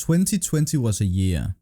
2020 was a year.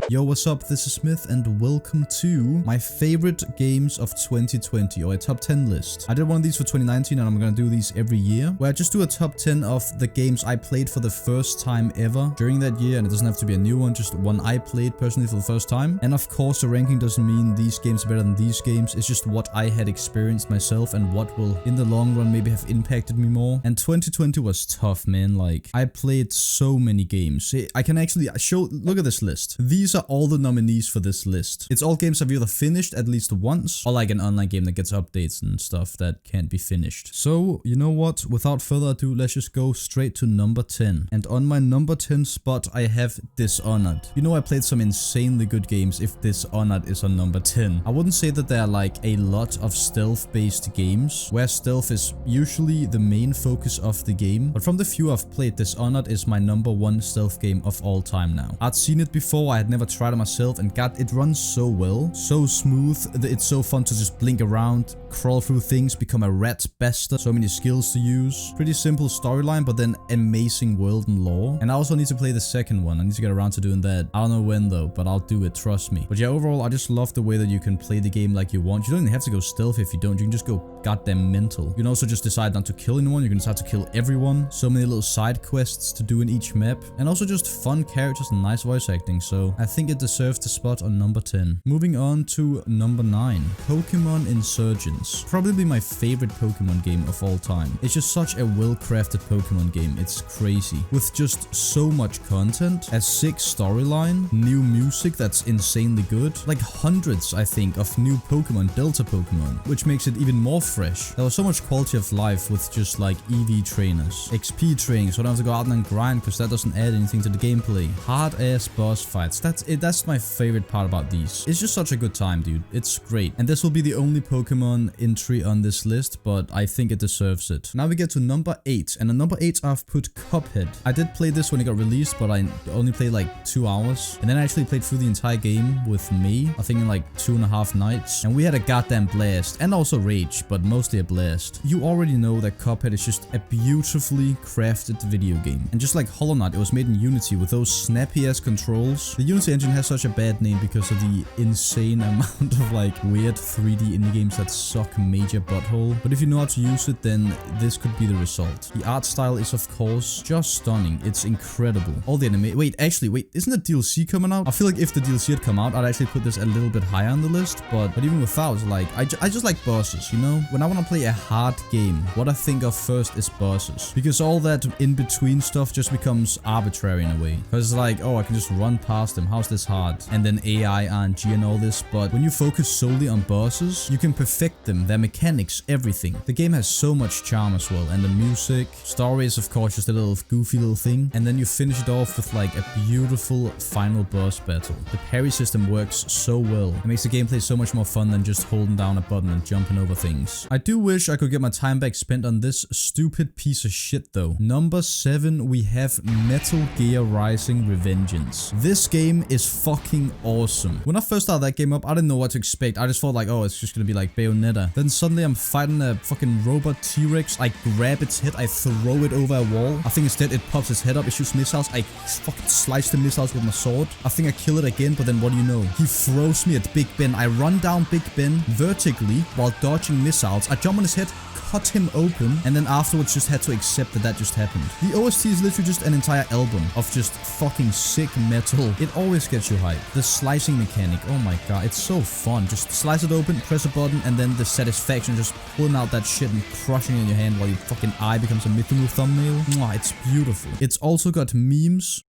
Yo, what's up? This is Smith and welcome to my favorite games of 2020, or a top 10 list. I did one of these for 2019 and I'm gonna do these every year, where I just do a top 10 of the games I played for the first time ever during that year, and it doesn't have to be a new one, just one I played personally for the first time. And of course, the ranking doesn't mean these games are better than these games, it's just what I had experienced myself and what will, in the long run, maybe have impacted me more. And 2020 was tough, man. Like, I played so many games. I can actually show, look at this list. These are all the nominees for this list. It's all games I've either finished at least once, or like an online game that gets updates and stuff that can't be finished. So, you know what? Without further ado, let's just go straight to number 10. And on my number 10 spot, I have Dishonored. You know, I played some insanely good games if Dishonored is on number 10. I wouldn't say that there are like a lot of stealth-based games, where stealth is usually the main focus of the game. But from the few I've played, Dishonored is my number 1 stealth game of all time now. I'd seen it before, I had never tried it myself, and God, it runs so well, so smooth. It's so fun to just blink around, crawl through things, become a rat bester, so many skills to use. Pretty simple storyline, but then amazing world and lore. And I also need to play the second one. I need to get around to doing that. I don't know when though, but I'll do it, trust me. But yeah, overall, I just love the way that you can play the game like you want. You don't even have to go stealth if you don't. You can just go goddamn mental. You can also just decide not to kill anyone. You can decide to kill everyone. So many little side quests to do in each map. And also just fun characters and nice voice acting. So I think it deserves the spot on number 10. Moving on to number 9. Pokemon Insurgents. Probably my favorite Pokemon game of all time. It's just such a well-crafted Pokemon game. It's crazy. With just so much content, a sick storyline, new music that's insanely good, like hundreds, I think, of new Pokemon, Delta Pokemon, which makes it even more fresh. There was so much quality of life with just like EV trainers, XP training, so I don't have to go out and grind because that doesn't add anything to the gameplay. Hard-ass boss fights. That's it. That's my favorite part about these. It's just such a good time, dude. It's great. And this will be the only Pokemon entry on this list, but I think it deserves it. Now we get to number 8. And on number 8, I've put Cuphead. I did play this when it got released, but I only played like 2 hours. And then I actually played through the entire game with me, I think in like 2.5 nights. And we had a goddamn blast. And also rage, but mostly a blast. You already know that Cuphead is just a beautifully crafted video game. And just like Hollow Knight, it was made in Unity with those snappy-ass controls. The Unity engine has such a bad name because of the insane amount of like weird 3D indie games that suck major butthole. But if you know how to use it, then this could be the result. The art style is of course just stunning. It's incredible. All the anime. Wait, isn't the DLC coming out? I feel like if the DLC had come out, I'd actually put this a little bit higher on the list. But even without, like, I just like bosses, you know? When I want to play a hard game, what I think of first is bosses. Because all that in-between stuff just becomes arbitrary in a way. Because it's like, oh, I can just run past them. How's this hard? And then AI, RNG and all this. But when you focus solely on bosses, you can perfect them, their mechanics, everything. The game has so much charm as well. And the music, story is of course just a little goofy little thing. And then you finish it off with like a beautiful final boss battle. The parry system works so well. It makes the gameplay so much more fun than just holding down a button and jumping over things. I do wish I could get my time back spent on this stupid piece of shit though. Number 7, we have Metal Gear Rising: Revengeance. This game is fucking awesome. When I first started that game up, I didn't know what to expect. I just thought like, oh, it's just gonna be like Bayonetta. Then suddenly I'm fighting a fucking robot T-Rex. I grab its head, I throw it over a wall. I think instead it pops its head up, it shoots missiles. I fucking slice the missiles with my sword. I think I kill it again, but then what do you know? He throws me at Big Ben. I run down Big Ben vertically while dodging missiles. I jump on his head, cut him open, and then afterwards just had to accept that just happened. The OST is literally just an entire album of just fucking sick metal. It always gets you hyped. The slicing mechanic, oh my god, it's so fun. Just slice it open, press a button, and then the satisfaction just pulling out that shit and crushing it in your hand while your fucking eye becomes a MythyMoo thumbnail. Mwah, it's beautiful. It's also got memes.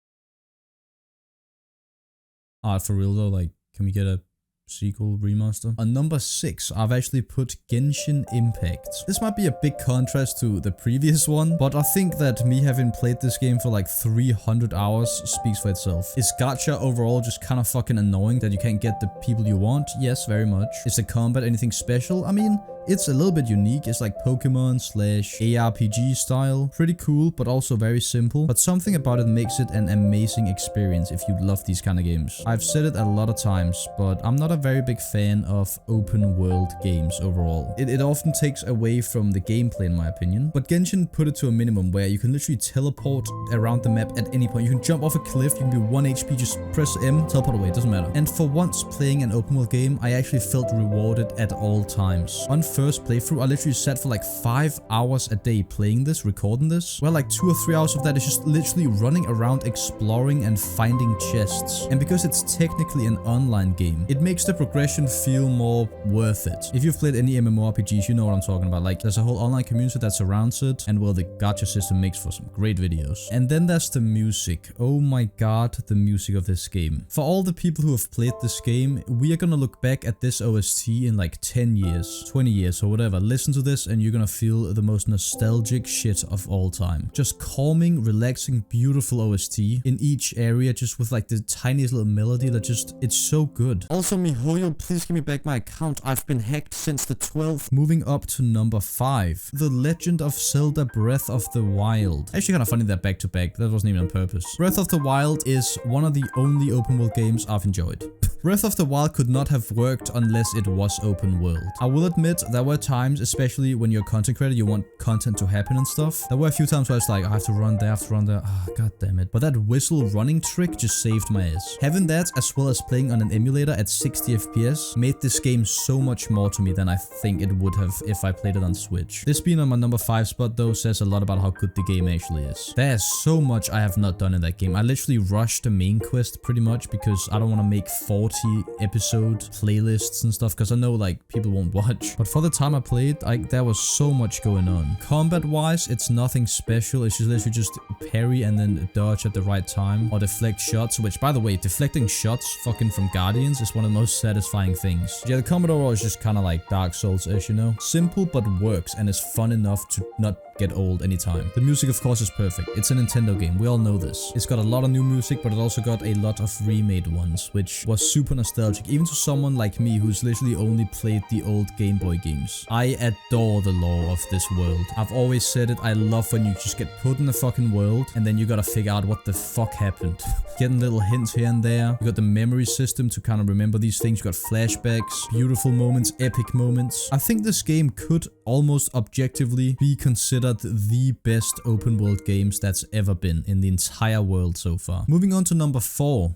For real though, like, can we get a sequel remaster? On number 6, I've actually put Genshin Impact. This might be a big contrast to the previous one, but I think that me having played this game for like 300 hours speaks for itself. Is gacha overall just kind of fucking annoying that you can't get the people you want? Yes, very much. Is the combat anything special? I mean, It's a little bit unique. It's like Pokemon / ARPG style. Pretty cool, but also very simple. But something about it makes it an amazing experience if you love these kind of games. I've said it a lot of times, but I'm not a very big fan of open world games overall. It often takes away from the gameplay in my opinion. But Genshin put it to a minimum where you can literally teleport around the map at any point. You can jump off a cliff, you can be 1 HP, just press M, teleport away, it doesn't matter. And for once playing an open world game, I actually felt rewarded at all times. On first playthrough, I literally sat for like 5 hours a day playing this, recording this. Well, like 2 or 3 hours of that is just literally running around, exploring and finding chests. And because it's technically an online game, it makes the progression feel more worth it. If you've played any MMORPGs, you know what I'm talking about. Like, there's a whole online community that surrounds it, and well, the gacha system makes for some great videos. And then there's the music. Oh my god, the music of this game. For all the people who have played this game, we are gonna look back at this OST in like 10 years, 20 years or whatever. Listen to this and you're gonna feel the most nostalgic shit of all time. Just calming, relaxing, beautiful OST in each area, just with like the tiniest little melody that just, it's so good. Also, MythyMoo, please give me back my account. I've been hacked since the 12th. Moving up to number 5, The Legend of Zelda Breath of the Wild. Actually kind of funny that back to back, that wasn't even on purpose. Breath of the Wild is one of the only open world games I've enjoyed. Breath of the Wild could not have worked unless it was open world. I will admit, there were times, especially when you're a content creator, you want content to happen and stuff. There were a few times where it's like, I have to run there, I have to run there. Ah, god damn it. But that whistle running trick just saved my ass. Having that, as well as playing on an emulator at 60 FPS, made this game so much more to me than I think it would have if I played it on Switch. This being on my number 5 spot though says a lot about how good the game actually is. There's so much I have not done in that game. I literally rushed the main quest pretty much because I don't want to make 40 episode playlists and stuff because I know like people won't watch. But for the time I played, there was so much going on. Combat wise, it's nothing special. It's just literally just parry and then dodge at the right time or deflect shots, which by the way, deflecting shots fucking from Guardians is one of the most satisfying things. Yeah, the combat overall is just kind of like Dark Souls-ish, you know? Simple but works and is fun enough to not get old anytime. The music of course is perfect. It's a Nintendo game, we all know this. It's got a lot of new music, but it also got a lot of remade ones, which was super nostalgic, even to someone like me who's literally only played the old Game Boy games. I adore the lore of this world. I've always said it, I love when you just get put in a fucking world and then you gotta figure out what the fuck happened. Getting little hints here and there. You got the memory system to kind of remember these things. You got flashbacks, beautiful moments, epic moments. I think this game could almost objectively be considered the best open world games that's ever been in the entire world so far. Moving on to number 4.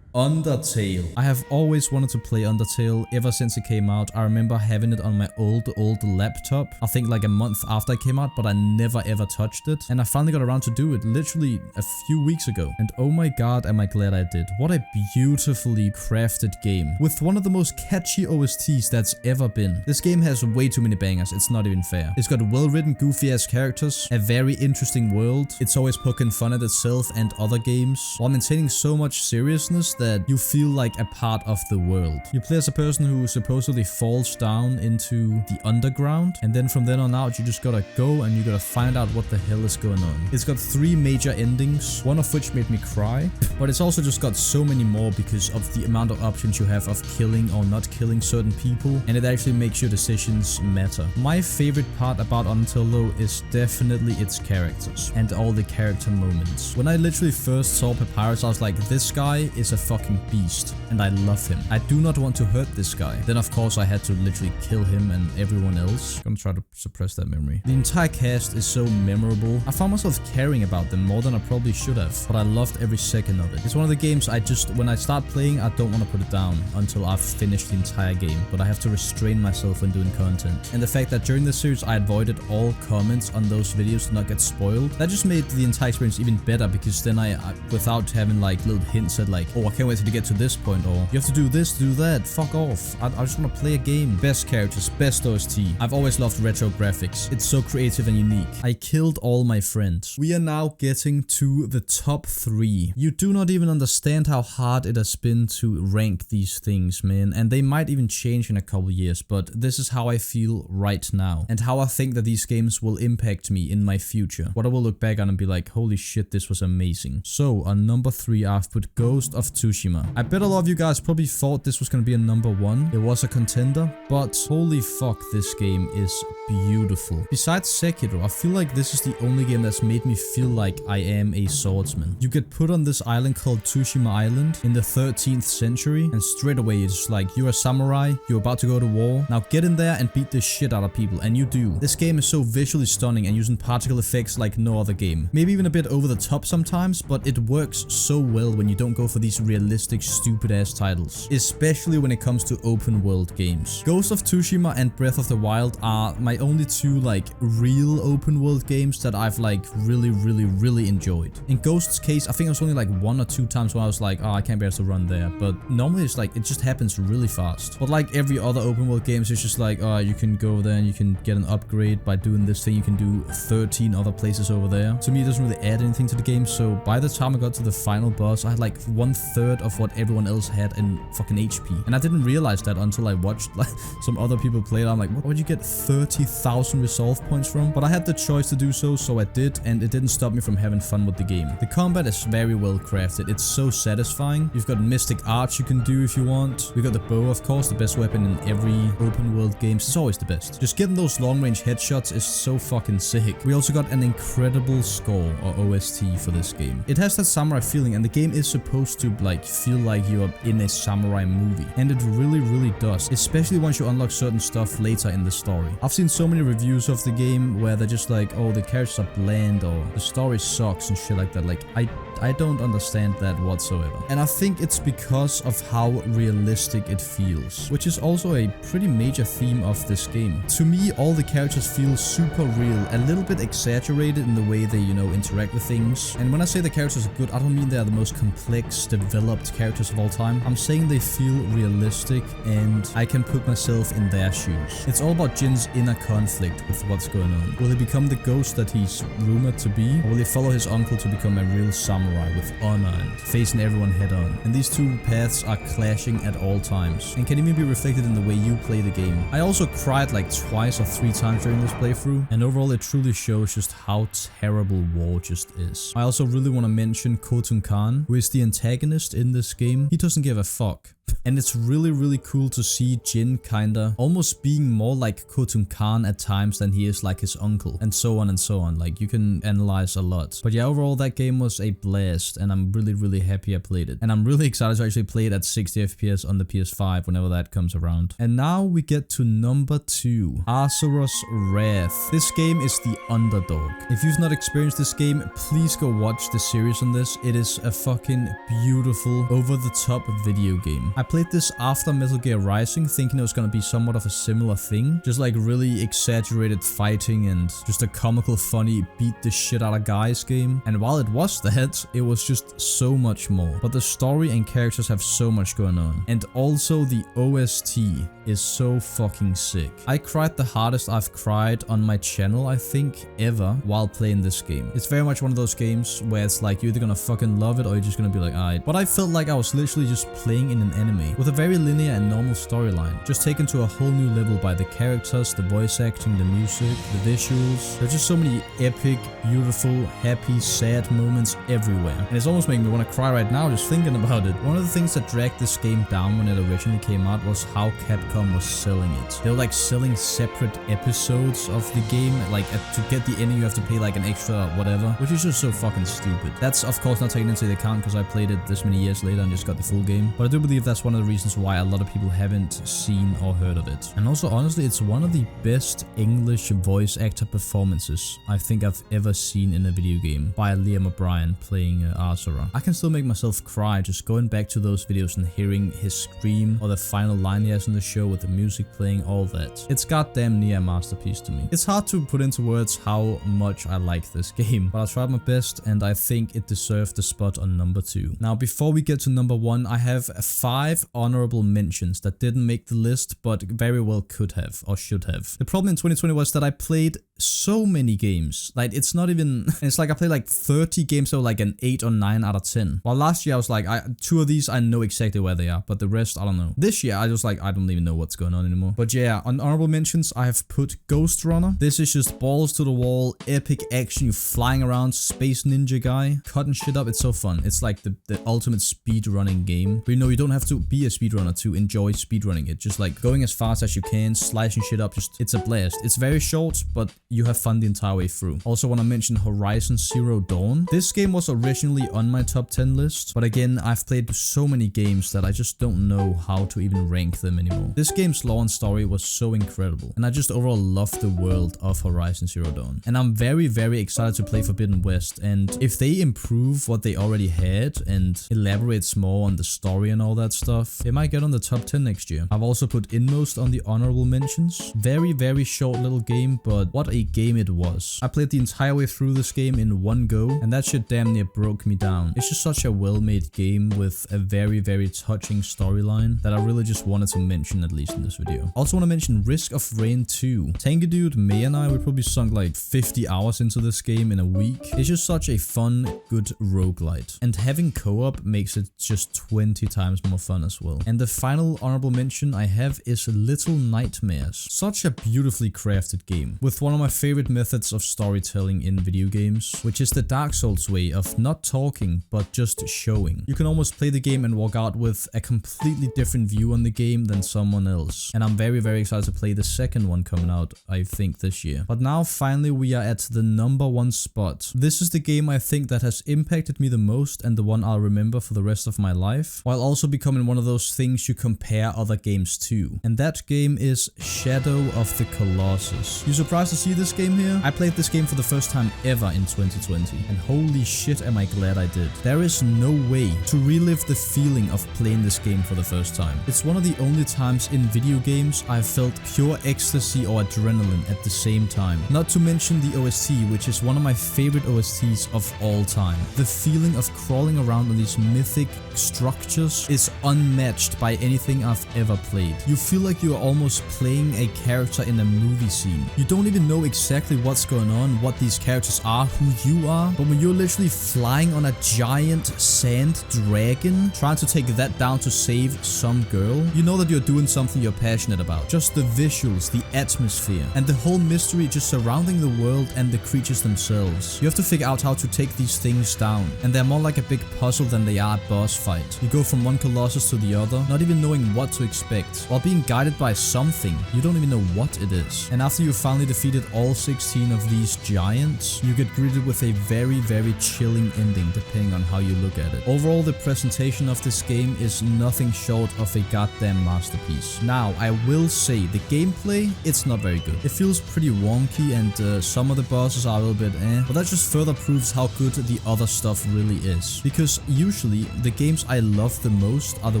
Undertale. I have always wanted to play Undertale ever since it came out. I remember having it on my old laptop, I think like a month after it came out, but I never ever touched it. And I finally got around to do it literally a few weeks ago. And oh my god, am I glad I did. What a beautifully crafted game. With one of the most catchy OSTs that's ever been. This game has way too many bangers, it's not even fair. It's got well-written, goofy-ass characters, a very interesting world. It's always poking fun at itself and other games, while maintaining so much seriousness that you feel like a part of the world. You play as a person who supposedly falls down into the underground, and then from then on out you just gotta go and you gotta find out what the hell is going on. It's got 3 major endings, one of which made me cry, but it's also just got so many more because of the amount of options you have of killing or not killing certain people, and it actually makes your decisions matter. My favorite part about Undertale though is definitely its characters and all the character moments. When I literally first saw Papyrus, I was like, this guy is a fucking beast and I love him. I do not want to hurt this guy. Then of course I had to literally kill him and everyone else. I'm gonna try to suppress that memory. The entire cast is so memorable. I found myself caring about them more than I probably should have, but I loved every second of it. It's one of the games I just, when I start playing, I don't want to put it down until I've finished the entire game, but I have to restrain myself when doing content. And the fact that during this series I avoided all comments on those videos to not get spoiled, that just made the entire experience even better, because then I without having like little hints at like, oh, I can't wait to get to this point, or you have to do this, do that, fuck off. I just want to play a game. Best characters, best OST. I've always loved retro graphics. It's so creative and unique. I killed all my friends. We are now getting to the top 3. You do not even understand how hard it has been to rank these things, man, and they might even change in a couple years, but this is how I feel right now, and how I think that these games will impact me in my future. What I will look back on and be like, holy shit, this was amazing. So on number 3, I've put Ghost of Tsushima. Tsushima. I bet a lot of you guys probably thought this was gonna be a number 1. It was a contender, but holy fuck, this game is beautiful. Besides Sekiro, I feel like this is the only game that's made me feel like I am a swordsman. You get put on this island called Tsushima Island in the 13th century, and straight away it's just like, you're a samurai, you're about to go to war, now get in there and beat the shit out of people, and you do. This game is so visually stunning and using particle effects like no other game. Maybe even a bit over the top sometimes, but it works so well when you don't go for these realistic, stupid ass titles. Especially when it comes to open world games. Ghost of Tsushima and Breath of the Wild are my only two like real open world games that I've like really enjoyed. In Ghost's case, I think it was only like 1 or 2 times where I was like, oh, I can't be able to run there. But normally it's like, it just happens really fast. But like every other open world games, it's just like, oh, you can go there and you can get an upgrade by doing this thing. You can do 13 other places over there. To me, it doesn't really add anything to the game. So by the time I got to the final boss, I had like 1/3 of what everyone else had in fucking HP. And I didn't realize that until I watched like some other people play it. I'm like, where'd you get 30,000 resolve points from? But I had the choice to do so, so I did, and it didn't stop me from having fun with the game. The combat is very well crafted. It's so satisfying. You've got mystic arts you can do if you want. We've got the bow, of course, the best weapon in every open world game. It's always the best. Just getting those long range headshots is so fucking sick. We also got an incredible score, or OST, for this game. It has that samurai feeling, and the game is supposed to like feel like you're in a samurai movie, and it really does, especially once you unlock certain stuff later in the story. I've seen so many reviews of the game where they're just like, oh, the characters are bland, or the story sucks and shit like that. Like, I don't understand that whatsoever. And I think it's because of how realistic it feels, which is also a pretty major theme of this game. To me, all the characters feel super real, a little bit exaggerated in the way they, you know, interact with things. And when I say the characters are good, I don't mean they're the most complex, developed characters of all time. I'm saying they feel realistic and I can put myself in their shoes. It's all about Jin's inner conflict with what's going on. Will he become the ghost that he's rumored to be? Or will he follow his uncle to become a real samurai with honor and facing everyone head on? And these two paths are clashing at all times and can even be reflected in the way you play the game. I also cried like 2 or 3 times during this playthrough, and overall it truly shows just how terrible war just is. I also really want to mention Khotun Khan, who is the antagonist in this game. He doesn't give a fuck. And it's really cool to see Jin kinda almost being more like Khotun Khan at times than he is like his uncle, and so on and so on. Like, you can analyze a lot. But yeah, overall that game was a blast, and I'm really happy I played it. And I'm really excited to actually play it at 60 FPS on the PS5 whenever that comes around. And now we get to number 2, Asuras Wrath. This game is the underdog. If you've not experienced this game, please go watch the series on this. It is a fucking beautiful, over-the-top video game. I played this after Metal Gear Rising, thinking it was gonna be somewhat of a similar thing. Just like really exaggerated fighting and just a comical, funny, beat the shit out of guys game. And while it was that, it was just so much more. But the story and characters have so much going on. And also the OST is so fucking sick. I cried the hardest I've cried on my channel, I think, ever while playing this game. It's very much one of those games where it's like you're either gonna fucking love it or you're just gonna be like, alright. But I felt like I was literally just playing in an anime with a very linear and normal storyline, just taken to a whole new level by the characters, the voice acting, the music, the visuals. There's just so many epic, beautiful, happy, sad moments everywhere. And it's almost making me want to cry right now just thinking about it. One of the things that dragged this game down when it originally came out was how Capcom was selling it. They were like selling separate episodes of the game. Like to get the ending you have to pay like an extra whatever, which is just so fucking stupid. That's of course not taken into account because I played it this many years later and just got the full game. But I do believe that's one of the reasons why a lot of people haven't seen or heard of it. And also honestly, it's one of the best English voice actor performances I think I've ever seen in a video game by Liam O'Brien playing Asura. I can still make myself cry just going back to those videos and hearing his scream or the final line he has in the show with the music playing, all that. It's goddamn near a masterpiece to me. It's hard to put into words how much I like this game, but I tried my best and I think it deserved the spot on number 2. Now before we get to number 1, I have 5 honorable mentions that didn't make the list but very well could have or should have. The problem in 2020 was that I played so many games. Like it's not even, it's like I played like 30 games that were like an 8 or 9 out of 10. While last year I was like, 2 of these I know exactly where they are, but the rest I don't know. This year I was like, I don't even know know what's going on anymore. But yeah, on honorable mentions, I have put Ghost Runner. This is just balls to the wall, epic action. You flying around, space ninja guy, cutting shit up. It's so fun. It's like the ultimate speedrunning game. But you know, you don't have to be a speedrunner to enjoy speedrunning it. Just like going as fast as you can, slicing shit up. Just, it's a blast. It's very short, but you have fun the entire way through. Also want to mention Horizon Zero Dawn. This game was originally on my top 10 list, but again, I've played so many games that I just don't know how to even rank them anymore. This game's lore and story was so incredible, and I just overall love the world of Horizon Zero Dawn. And I'm very, very excited to play Forbidden West, and if they improve what they already had and elaborates more on the story and all that stuff, it might get on the top 10 next year. I've also put Inmost on the honorable mentions. Very, very short little game, but what a game it was. I played the entire way through this game in one go, and that shit damn near broke me down. It's just such a well-made game with a very, very touching storyline that I really just wanted to mention, at least in this video. Also want to mention Risk of Rain 2. Tanky Dude, May and I, we probably sunk like 50 hours into this game in a week. It's just such a fun, good roguelite. And having co-op makes it just 20 times more fun as well. And the final honorable mention I have is Little Nightmares. Such a beautifully crafted game with one of my favorite methods of storytelling in video games, which is the Dark Souls way of not talking but just showing. You can almost play the game and walk out with a completely different view on the game than someone else. And I'm very, very excited to play the second one coming out, I think, this year. But now finally we are at the number 1 spot. This is the game I think that has impacted me the most and the one I'll remember for the rest of my life, while also becoming one of those things you compare other games to. And that game is Shadow of the Colossus. You surprised to see this game here? I played this game for the first time ever in 2020, and holy shit am I glad I did. There is no way to relive the feeling of playing this game for the first time. It's one of the only times in video games I've felt pure ecstasy or adrenaline at the same time. Not to mention the OST, which is one of my favorite OSTs of all time. The feeling of crawling around on these mythic structures is unmatched by anything I've ever played. You feel like you are almost playing a character in a movie scene. You don't even know exactly what's going on, what these characters are, who you are, but when you're literally flying on a giant sand dragon, trying to take that down to save some girl, you know that you're doing something you're passionate about. Just the visuals, the atmosphere, and the whole mystery just surrounding the world and the creatures themselves. You have to figure out how to take these things down, and they're more like a big puzzle than they are a boss fight. You go from one colossus to the other, not even knowing what to expect, while being guided by something you don't even know what it is. And after you finally defeated all 16 of these giants, you get greeted with a very, very chilling ending depending on how you look at it. Overall, the presentation of this game is nothing short of a goddamn masterpiece. Now, I will say the gameplay, it's not very good. It feels pretty wonky, and some of the bosses are a little bit but that just further proves how good the other stuff really is. Because usually, the games I love the most are the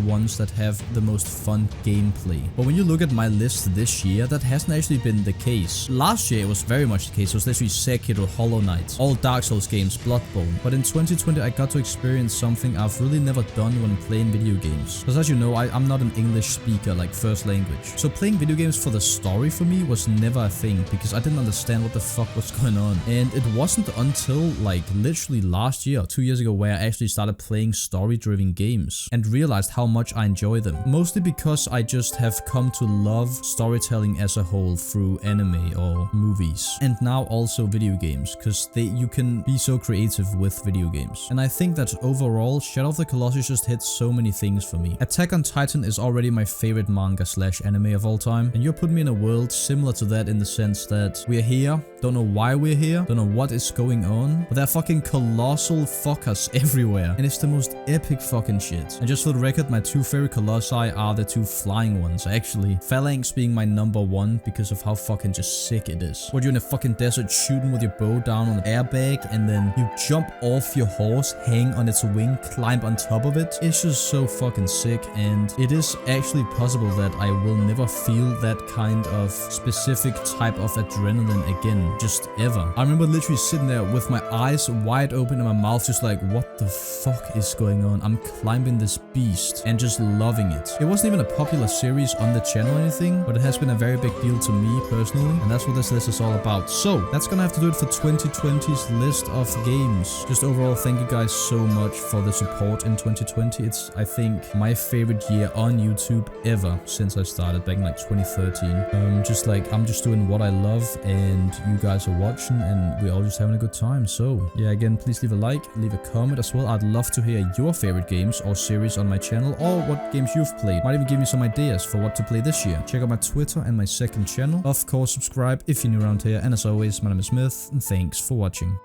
ones that have the most fun gameplay. But when you look at my list this year, that hasn't actually been the case. Last year, it was very much the case. It was literally Sekiro, Hollow Knight, all Dark Souls games, Bloodborne. But in 2020, I got to experience something I've really never done when playing video games. Because as you know, I'm not an English speaker like first language. So playing video games for the story for me was never a thing, because I didn't understand what the fuck was going on. And it wasn't until like literally last year or 2 years ago where I actually started playing story-driven games and realized how much I enjoy them. Mostly because I just have come to love storytelling as a whole through anime or movies, and now also video games, because you can be so creative with video games. And I think that overall, Shadow of the Colossus just hits so many things for me. Attack on Titan is already my favorite manga / anime of all time, and you're putting me in a world similar to that in the sense that we're here, don't know why we're here, don't know what is going on, but there are fucking colossal fuckers everywhere, and it's the most epic fucking shit. And just for the record, my 2 favorite colossi are the 2 flying ones, actually. Phalanx being my number 1 because of how fucking just sick it is. Where you're in a fucking desert shooting with your bow down on an airbag, and then you jump off your horse, hang on its wing, climb on top of it. It's just so fucking sick, and it is actually possible that I will never feel that kind of specific type of adrenaline again just ever. I remember literally sitting there with my eyes wide open and my mouth just like, what the fuck is going on? I'm climbing this beast and just loving it. It wasn't even a popular series on the channel or anything, but it has been a very big deal to me personally, and that's what this list is all about. So that's gonna have to do it for 2020's list of games. Just overall, thank you guys so much for the support in 2020. It's, I think, my favorite year on YouTube ever since I started back in like 2013. Just like, I'm just doing what I love and you guys are watching and we're all just having a good time. So yeah, again, please leave a like, leave a comment as well. I'd love to hear your favorite games or series on my channel, or what games you've played. Might even give me some ideas for what to play this year. Check out my Twitter and my second channel. Of course, subscribe if you're new around here. And as always, my name is Myth, and thanks for watching.